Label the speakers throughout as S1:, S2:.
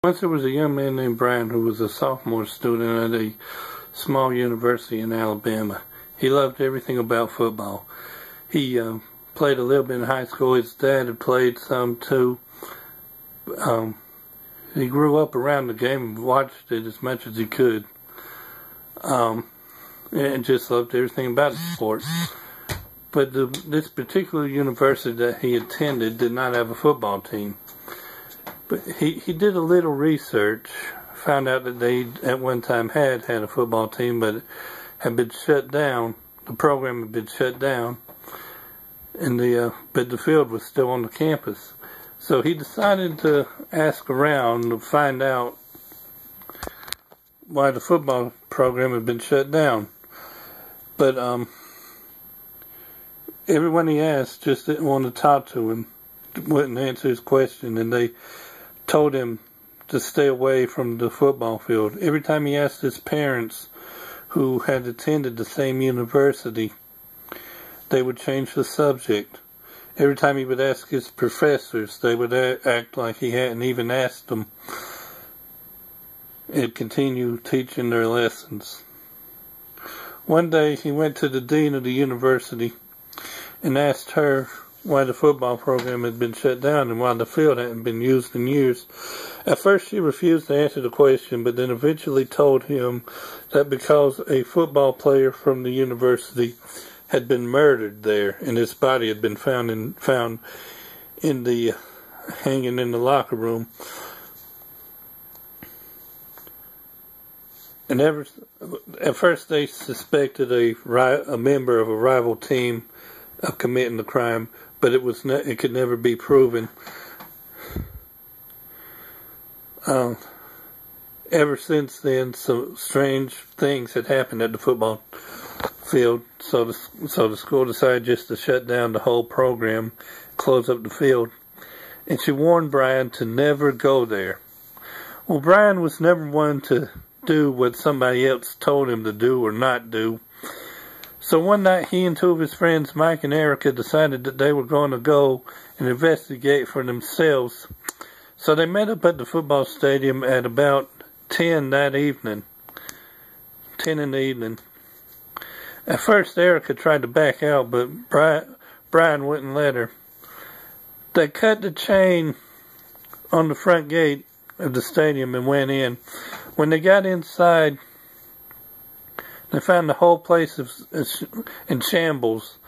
S1: Once there was a young man named Brian who was a sophomore student at a small university in Alabama. He loved everything about football. He played a little bit in high school. His dad had played some too. He grew up around the game and watched it as much as he could. And just loved everything about the sport. But this particular university that he attended did not have a football team. But he did a little research, found out that they at one time had a football team, but it had been shut down. The program had been shut down, and but the field was still on the campus. So he decided to ask around to find out why the football program had been shut down. But everyone he asked just didn't want to talk to him, wouldn't answer his question, and they told him to stay away from the football field. Every time he asked his parents, who had attended the same university, they would change the subject. Every time he would ask his professors, they would act like he hadn't even asked them, and continue teaching their lessons. One day he went to the dean of the university and asked her why the football program had been shut down and why the field hadn't been used in years. At first she refused to answer the question, but then eventually told him that because a football player from the university had been murdered there and his body had been found in the hanging in the locker room. And at first they suspected a member of a rival team of committing the crime, but it could never be proven. Ever since then, some strange things had happened at the football field, so the school decided just to shut down the whole program, close up the field, and she warned Brian to never go there. Well, Brian was never one to do what somebody else told him to do or not do. So one night he and two of his friends, Mike and Erica, decided that they were going to go and investigate for themselves. So they met up at the football stadium at about 10 that evening. 10 in the evening. At first Erica tried to back out, but Brian wouldn't let her. They cut the chain on the front gate of the stadium and went in. When they got inside, they found the whole place in shambles,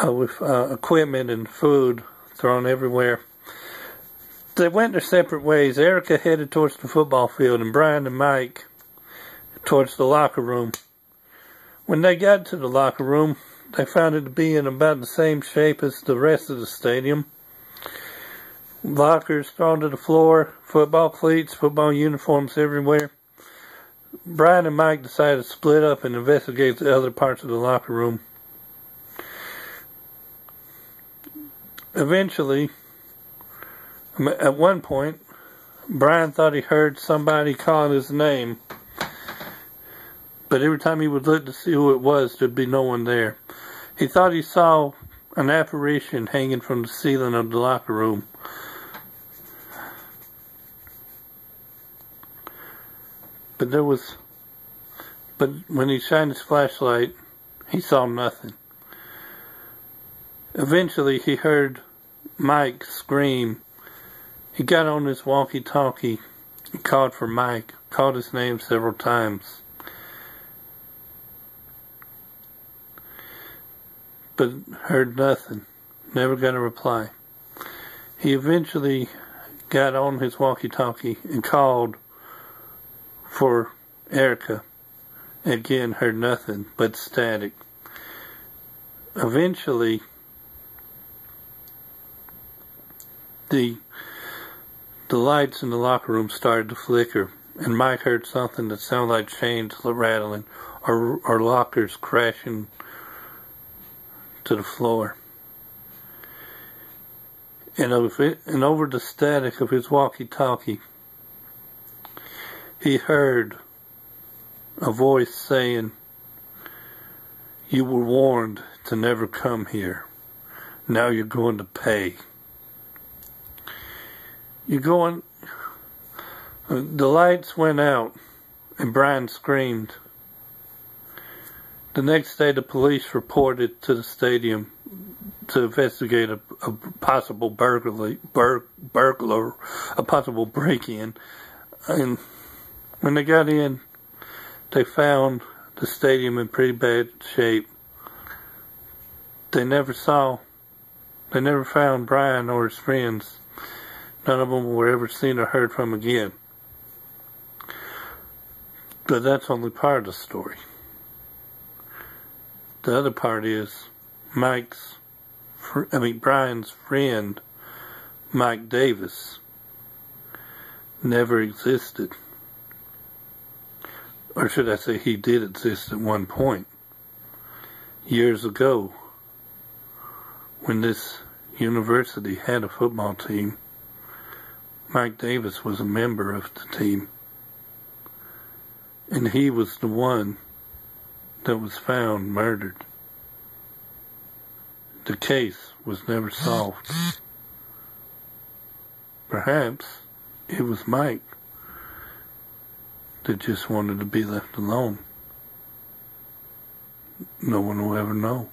S1: with equipment and food thrown everywhere. They went their separate ways. Erica headed towards the football field, and Brian and Mike towards the locker room. When they got to the locker room, they found it to be in about the same shape as the rest of the stadium. Lockers thrown to the floor, football cleats, football uniforms everywhere. Brian and Mike decided to split up and investigate the other parts of the locker room. Eventually, at one point, Brian thought he heard somebody calling his name, but every time he would look to see who it was, there'd be no one there. He thought he saw an apparition hanging from the ceiling of the locker room. But when he shined his flashlight, he saw nothing. Eventually, he heard Mike scream. He got on his walkie-talkie and called for Mike, called his name several times. But heard nothing, never got a reply. He eventually got on his walkie-talkie and called for Erica. Again, heard nothing but static. Eventually, the lights in the locker room started to flicker, and Mike heard something that sounded like chains rattling or lockers crashing to the floor. And over the static of his walkie-talkie, he heard a voice saying, "You were warned to never come here. Now you're going to pay." You're going, The lights went out and Brian screamed. The next day the police reported to the stadium to investigate a possible burglar, a possible break-in. And when they got in, they found the stadium in pretty bad shape. They never found Brian or his friends. None of them were ever seen or heard from again. But that's only part of the story. The other part is Brian's friend, Mike Davis, never existed. Or should I say he did exist at one point. Years ago, when this university had a football team, Mike Davis was a member of the team. And he was the one that was found murdered. The case was never solved. Perhaps it was Mike that just wanted to be left alone. No one will ever know.